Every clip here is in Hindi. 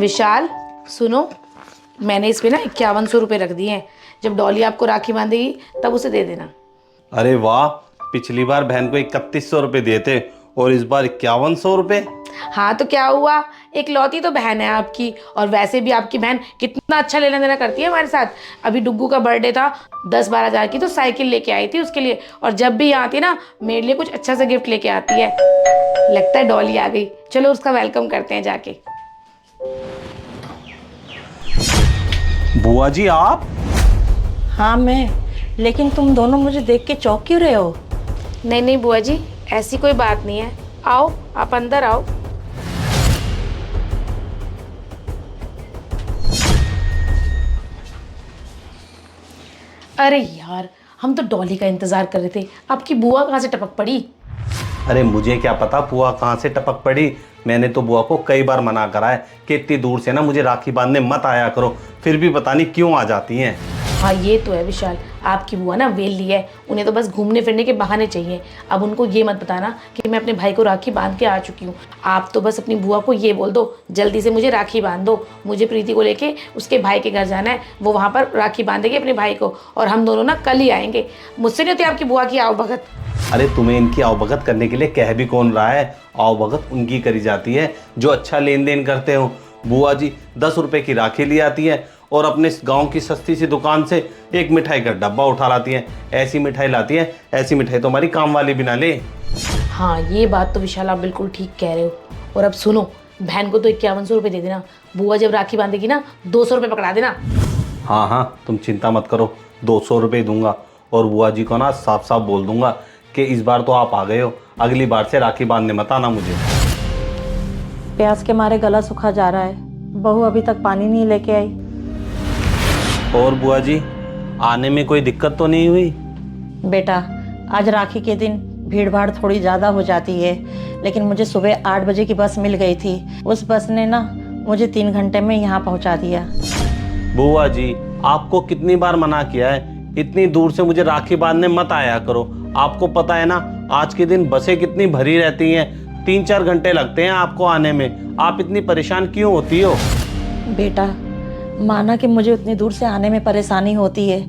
विशाल सुनो, मैंने इस पे ना 5100 रुपये रख दिए हैं। जब डॉली आपको राखी बांधेगी तब उसे दे देना। अरे वाह, पिछली बार बहन को 3100 रुपये दिए थे और इस बार 5100 रुपये। हाँ तो क्या हुआ, एक लौती तो बहन है आपकी, और वैसे भी आपकी बहन कितना अच्छा लेना देना करती है हमारे साथ। अभी डुग्गू का बर्थडे था, 10-12 हज़ार की तो साइकिल लेके आई थी उसके लिए, और जब भी यहाँ आती है ना मेरे लिए कुछ अच्छा सा गिफ्ट लेके आती है। लगता है डॉली आ गई, चलो उसका वेलकम करते हैं जाके। बुआ जी आप? हाँ मैं, लेकिन तुम दोनों मुझे देख के चौंक क्यों रहे हो? नहीं नहीं बुआ जी, ऐसी कोई बात नहीं है, आओ आप अंदर आओ। अरे यार, हम तो डॉली का इंतजार कर रहे थे, आपकी बुआ कहाँ से टपक पड़ी। अरे मुझे क्या पता बुआ कहाँ से टपक पड़ी। मैंने तो बुआ को कई बार मना करा है कि इतनी दूर से ना मुझे राखी बांधने मत आया करो, फिर भी पता नहीं क्यों आ जाती हैं। हाँ ये तो है विशाल, आपकी बुआ ना वेली है, उन्हें तो बस घूमने फिरने के बहाने चाहिए। अब उनको ये मत बताना कि मैं अपने भाई को राखी बांध के आ चुकी हूँ। आप तो बस अपनी बुआ को ये बोल दो जल्दी से मुझे राखी बांध दो, मुझे प्रीति को लेके उसके भाई के घर जाना है, वो वहाँ पर राखी बांधेगी अपने भाई को, और हम दोनों ना कल ही आएंगे। मुझसे नहीं होती आपकी बुआ की आओ भगत। अरे तुम्हें इनकी आवभगत करने के लिए कह भी कौन रहा है, आवभगत उनकी करी जाती है जो अच्छा लेन देन करते हो। बुआ जी 10 रुपए की राखी ले आती है और अपने गांव की सस्ती सी दुकान से एक मिठाई का डब्बा उठा लाती है। ऐसी मिठाई लाती है, ऐसी मिठाई तो हमारी काम वाली भी ना ले। हाँ ये बात तो विशाल आप बिल्कुल ठीक कह रहे हो। और अब सुनो, बहन को तो 5100 रुपये दे देना, बुआ जब राखी बांधेगी ना 200 रुपये पकड़ा देना। हाँ हाँ तुम चिंता मत करो, 200 रुपये दूंगा। और बुआ जी को ना साफ साफ बोल दूंगा कि इस बार तो आप आ गए हो, अगली बार से राखी बांधने मत आना मुझे। प्यास के मारे गला सूखा जा रहा है, बहू अभी तक पानी नहीं लेके आई। और बुआ जी आने में कोई दिक्कत तो नहीं हुई? बेटा आज राखी के दिन भीड़ भाड़ थोड़ी ज़्यादा हो जाती है, लेकिन मुझे सुबह 8 बजे की बस मिल गई थी। उस बस ने ना मुझे 3 घंटे में यहाँ पहुँचा दिया। बुआ जी आपको कितनी बार मना किया है, इतनी दूर से मुझे राखी बांधने मत आया करो। आपको पता है ना आज के दिन बसें कितनी भरी रहती हैं, 3-4 घंटे लगते हैं आपको आने में। आप इतनी परेशान क्यों होती हो? बेटा माना कि मुझे उतनी दूर से आने में परेशानी होती है,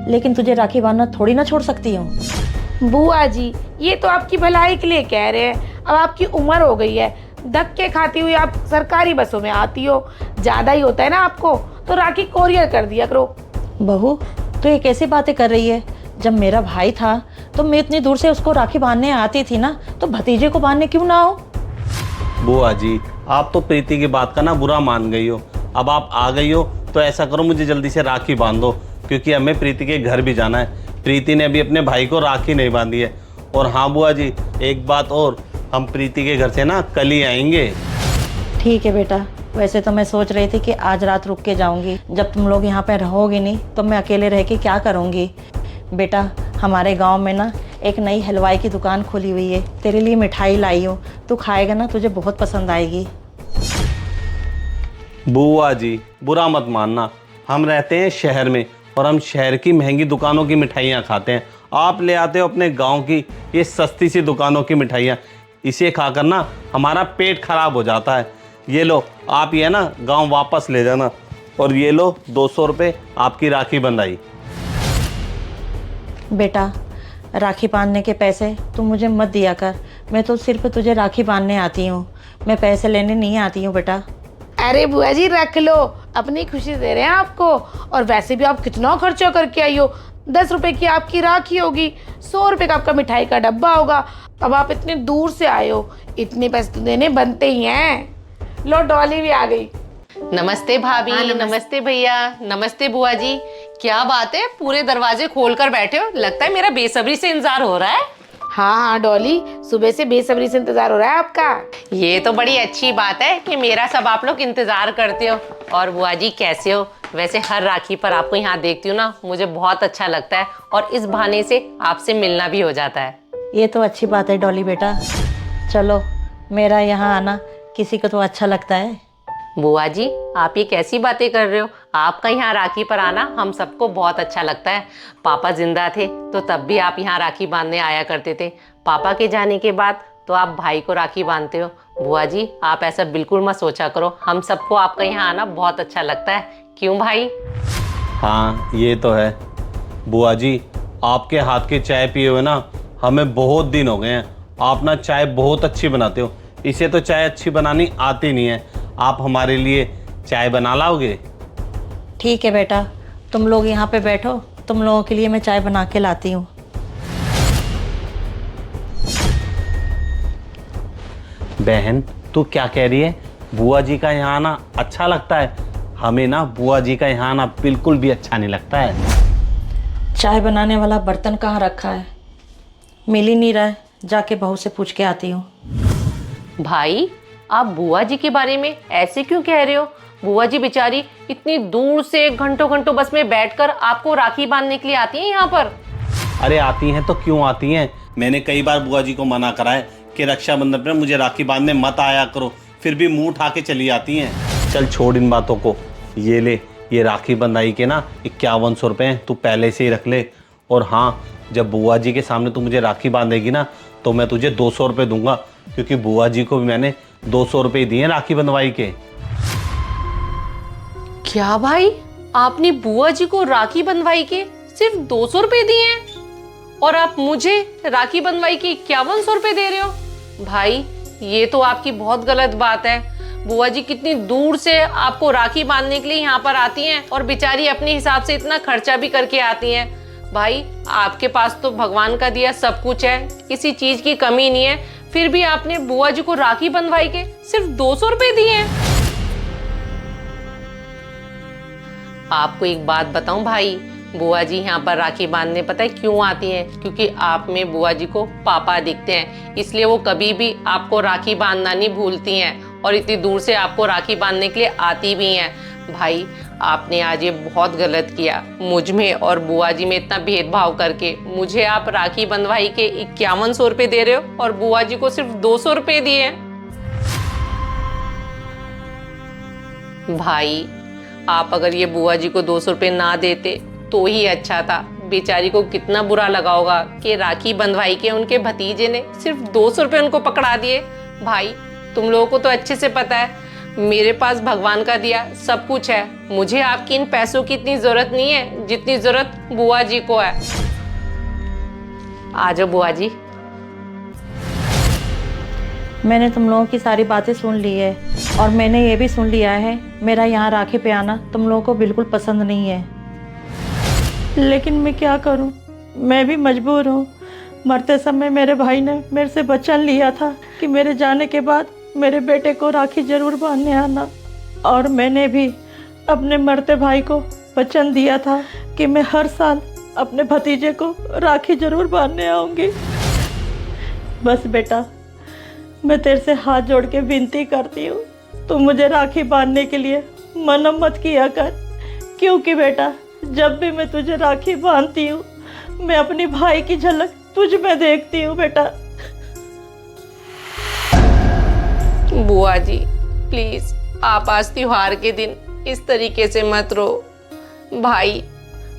लेकिन तुझे राखी बांधना थोड़ी ना छोड़ सकती हूँ। बुआ जी ये तो आपकी भलाई के लिए कह रहे हैं, अब आपकी उम्र हो गई है, धक्के खाती हुई आप सरकारी बसों में आती हो, ज़्यादा ही होता है ना आपको, तो राखी कोरियर कर दिया करो। बहू तो ये कैसी बातें कर रही है? जब मेरा भाई था तो मैं इतनी दूर से उसको राखी बांधने आती थी ना, तो भतीजे को बांधने क्यों ना हो? बुआ जी आप तो प्रीति की बात का ना बुरा मान गई हो। अब आप आ गई हो तो ऐसा करो मुझे जल्दी से राखी बांध दो, क्योंकि हमें प्रीति के घर भी जाना है। प्रीति ने अभी अपने भाई को राखी नहीं बांधी है। और हाँ बुआ जी एक बात और, हम प्रीति के घर से ना कल ही आएंगे। ठीक है बेटा, वैसे तो मैं सोच रही थी कि आज रात रुक के जाऊंगी, जब तुम लोग यहाँ पे रहोगे नहीं तो मैं अकेले रह के क्या करूँगी। बेटा हमारे गांव में ना एक नई हलवाई की दुकान खुली हुई है, तेरे लिए मिठाई लाई हूँ, तू खाएगा ना तुझे बहुत पसंद आएगी। बुआ जी बुरा मत मानना, हम रहते हैं शहर में और हम शहर की महंगी दुकानों की मिठाइयाँ खाते हैं। आप ले आते हो अपने गांव की ये सस्ती सी दुकानों की मिठाइयाँ, इसे खाकर ना हमारा पेट खराब हो जाता है। ये लो आप ये ना गांव वापस ले जाना, और ये लो 200 रुपये आपकी राखी बंधाई। बेटा राखी बांधने के पैसे तू मुझे मत दिया कर, मैं तो सिर्फ तुझे राखी बांधने आती हूँ, मैं पैसे लेने नहीं आती हूँ बेटा। अरे बुआ जी रख लो, अपनी खुशी दे रहे हैं आपको। और वैसे भी आप कितना खर्चा करके आई हो, 10 रुपए की आपकी राखी होगी, 100 रुपए का आपका मिठाई का डब्बा होगा। अब आप इतने दूर से आए हो, इतने पैसे तो देने बनते ही हैं। लो डॉली भी आ गई। नमस्ते भाभी। हाँ, नमस्ते भैया। नमस्ते बुआ जी। क्या बात है, पूरे दरवाजे खोल कर बैठे हो, लगता है मेरा बेसब्री से इंतजार हो रहा है। हाँ हाँ डॉली, सुबह से बेसब्री से इंतजार हो रहा है आपका। ये तो बड़ी अच्छी बात है कि मेरा सब आप लोग इंतजार करते हो। और बुआ जी कैसे हो? वैसे हर राखी पर आपको यहाँ देखती हूँ ना, मुझे बहुत अच्छा लगता है, और इस बहाने से आपसे मिलना भी हो जाता है। ये तो अच्छी बात है डॉली बेटा, चलो मेरा यहाँ आना किसी को तो अच्छा लगता है। बुआ जी आप ये कैसी बातें कर रहे हो? आपका यहाँ राखी पर आना हम सबको बहुत अच्छा लगता है। पापा जिंदा थे तो तब भी आप यहाँ राखी बांधने आया करते थे, पापा के जाने के बाद तो आप भाई को राखी बांधते हो। बुआ जी आप ऐसा बिल्कुल मत सोचा करो, हम सबको आपका यहाँ आना बहुत अच्छा लगता है, क्यों भाई? हाँ ये तो है बुआ जी, आपके हाथ की चाय पिए हुए ना हमें बहुत दिन हो गए हैं। आप ना चाय बहुत अच्छी बनाते हो, इसे तो चाय अच्छी बनानी आती नहीं है। आप हमारे लिए चाय बना लाओगे? ठीक है बेटा, तुम लोग यहाँ पे बैठो, तुम लोगों के लिए मैं चाय बना के लाती हूँ। बहन तू क्या कह रही है? बुआ जी का यहाँ आना अच्छा लगता है? हमें ना बुआ जी का यहाँ आना बिल्कुल भी अच्छा नहीं लगता है। चाय बनाने वाला बर्तन कहाँ रखा है? मिल ही नहीं रहा है, जाके बहू से पूछ के आती हूँ। भाई आप बुआ जी के बारे में ऐसे क्यों कह रहे हो? बुआ जी बेचारी इतनी दूर से घंटों घंटों बस में बैठकर आपको राखी बांधने के लिए आती हैं यहाँ पर। अरे आती हैं तो क्यों आती हैं? मैंने कई बार बुआ जी को मना करा है कि रक्षाबंधन पर मुझे राखी बांधने मत आया करो, फिर भी मुंह उठा के चली आती हैं। चल छोड़ इन बातों को, ये ले, ये राखी बंधाई के ना 5100 रुपये तू पहले से ही रख ले। और हाँ, जब बुआ जी के सामने तू मुझे राखी बांधेगी ना तो मैं तुझे 200 रुपये दूंगा, क्योंकि बुआ जी को भी मैंने 200 रुपये दिए राखी बंधवाई के। क्या भाई, आपने बुआ जी को राखी बंधवाई के सिर्फ 200 रुपए दिए हैं और आप मुझे राखी बंधवाई के 5100 रुपए दे रहे हो? भाई ये तो आपकी बहुत गलत बात है। बुआ जी कितनी दूर से आपको राखी बांधने के लिए यहाँ पर आती हैं और बेचारी अपने हिसाब से इतना खर्चा भी करके आती हैं। भाई आपके पास तो भगवान का दिया सब कुछ है, किसी चीज की कमी नहीं है, फिर भी आपने बुआ जी को राखी बंधवाई के सिर्फ 200 रुपए दिए हैं। आपको एक बात बताऊं भाई, बुआ जी यहाँ पर राखी बांधने पता है क्यों आती हैं? क्योंकि आप में बुआ जी को पापा दिखते हैं, इसलिए वो कभी भी आपको राखी बांधना नहीं भूलती हैं और इतनी दूर से आपको राखी बांधने के लिए आती भी हैं। भाई आपने आज ये बहुत गलत किया, मुझ में और बुआ जी में इतना भेदभाव करके मुझे आप राखी बंधवाई के 5100 रुपये दे रहे हो और बुआ जी को सिर्फ 200 रुपये दिए हैं। भाई आप अगर ये बुआ जी को 200 रुपये ना देते तो ही अच्छा था। बेचारी को कितना बुरा लगा होगा कि राखी बंधवाई के उनके भतीजे ने सिर्फ 200 रुपये उनको पकड़ा दिए। भाई तुम लोगों को तो अच्छे से पता है मेरे पास भगवान का दिया सब कुछ है, मुझे आपकी इन पैसों की इतनी जरूरत नहीं है जितनी जरूरत बुआ जी को है। आ जाओ बुआ जी। मैंने तुम लोगों की सारी बातें सुन ली है और मैंने ये भी सुन लिया है मेरा यहाँ राखी पे आना तुम लोगों को बिल्कुल पसंद नहीं है, लेकिन मैं क्या करूँ, मैं भी मजबूर हूँ। मरते समय मेरे भाई ने मेरे से वचन लिया था कि मेरे जाने के बाद मेरे बेटे को राखी जरूर बांधने आना, और मैंने भी अपने मरते भाई को वचन दिया था कि मैं हर साल अपने भतीजे को राखी जरूर बांधने आऊँगी। बस बेटा मैं तेरे से हाथ जोड़ के विनती करती हूँ, तू मुझे राखी बांधने के लिए मना मत किया कर, क्योंकि बेटा जब भी मैं तुझे राखी बांधती हूँ मैं अपनी भाई की झलक तुझ में देखती हूँ बेटा। बुआ जी प्लीज आप आज त्योहार के दिन इस तरीके से मत रो। भाई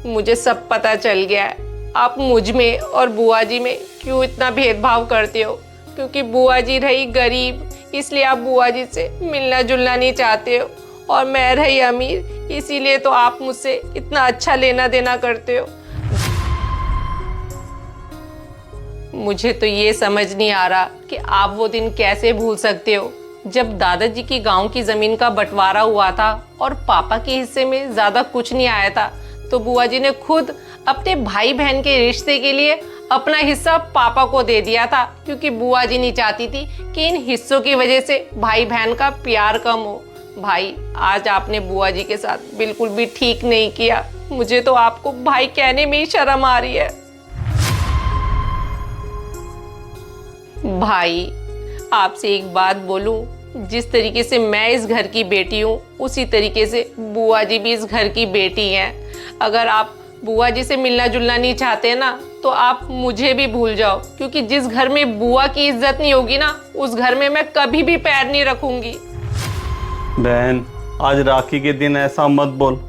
मुझे सब पता चल गया है आप मुझ में और बुआ जी में क्यों इतना भेदभाव करते हो, क्योंकि बुआ जी रही गरीब इसलिए आप बुआ जी से मिलना जुलना नहीं चाहते हो, और मैं रही अमीर इसीलिए तो आप मुझसे इतना अच्छा लेना देना करते हो। मुझे तो ये समझ नहीं आ रहा कि आप वो दिन कैसे भूल सकते हो जब दादाजी की गांव की जमीन का बंटवारा हुआ था और पापा के हिस्से में ज्यादा कुछ नहीं आया था, तो बुआ जी ने खुद अपने भाई बहन के रिश्ते के लिए अपना हिस्सा पापा को दे दिया था, क्योंकि बुआ जी नहीं चाहती थी कि इन हिस्सों की वजह से भाई बहन का प्यार कम हो। भाई आज आपने बुआ जी के साथ बिल्कुल भी ठीक नहीं किया, मुझे तो आपको भाई कहने में ही शर्म आ रही है। भाई आपसे एक बात बोलूं, जिस तरीके से मैं इस घर की बेटी हूँ उसी तरीके से बुआ जी भी इस घर की बेटी हैं। अगर आप बुआ जी से मिलना जुलना नहीं चाहते ना तो आप मुझे भी भूल जाओ, क्योंकि जिस घर में बुआ की इज्जत नहीं होगी ना उस घर में मैं कभी भी पैर नहीं रखूंगी। बहन आज राखी के दिन ऐसा मत बोल,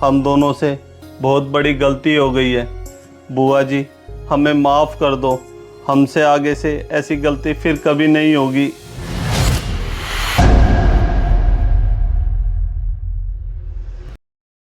हम दोनों से बहुत बड़ी गलती हो गई है। बुआ जी हमें माफ़ कर दो, हमसे आगे से ऐसी गलती फिर कभी नहीं होगी।